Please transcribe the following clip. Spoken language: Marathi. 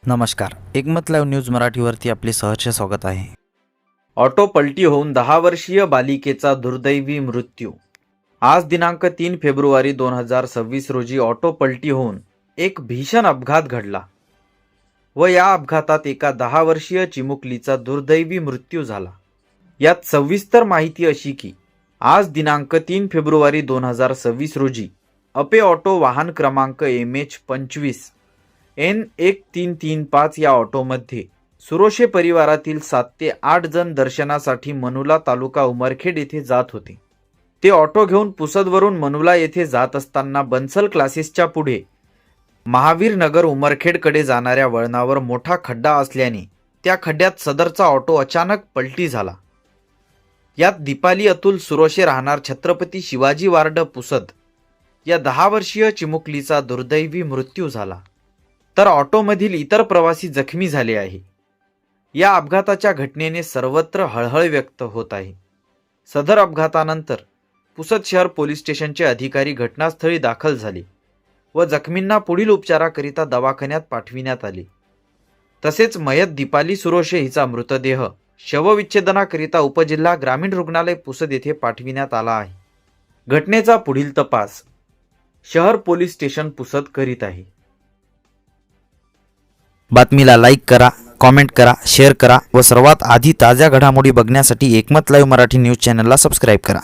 नमस्कार, एकमत लाईव्ह न्यूज मराठीवरती आपले सहर्ष स्वागत आहे। ऑटो पलटी होऊन 10 वर्षीय बालिकेचा दुर्दैवी मृत्यू। आज दिनांक 3 फेब्रुवारी 2026 रोजी ऑटो पलटी होऊन एक भीषण अपघात घडला व या अपघातात एका 10 वर्षीय चिमुकलीचा दुर्दैवी मृत्यू झाला। यात सविस्तर माहिती अशी की आज दिनांक 3 फेब्रुवारी 2026 रोजी अपे ऑटो वाहन क्रमांक MH25 N1335 या ऑटोमध्ये सुरोशे परिवारातील 7 ते 8 जण दर्शनासाठी मनुला तालुका उमरखेड येथे जात होते। ते ऑटो घेऊन पुसदवरून मनुला येथे जात असताना बन्सल क्लासेसच्या पुढे महावीर नगर उमरखेडकडे जाणाऱ्या वळणावर मोठा खड्डा असल्याने त्या खड्ड्यात सदरचा ऑटो अचानक पलटी झाला। यात दीपाली अतुल सुरोशे राहणार छत्रपती शिवाजी वार्ड पुसद या 10 वर्षीय चिमुकलीचा दुर्दैवी मृत्यू झाला, तर ऑटोमधील इतर प्रवासी जखमी झाले आहे। या अपघाताच्या घटनेने सर्वत्र हळहळ व्यक्त होत आहे। सदर अपघातानंतर पुसद शहर पोलीस स्टेशनचे अधिकारी घटनास्थळी दाखल झाले व जखमींना पुढील उपचाराकरिता दवाखान्यात पाठविण्यात आले। तसेच मयत दीपाली सुरोशे हिचा मृतदेह शवविच्छेदनाकरिता उपजिल्हा ग्रामीण रुग्णालय पुसद येथे पाठविण्यात आला आहे। घटनेचा पुढील तपास शहर पोलीस स्टेशन पुसद करीत आहे। बातमीला लाईक करा, कॉमेंट करा, शेअर करा व सर्वात आधी ताज्या घडामोडी बघण्यासाठी एकमत लाईव्ह मराठी न्यूज चॅनलला सबस्क्राईब करा।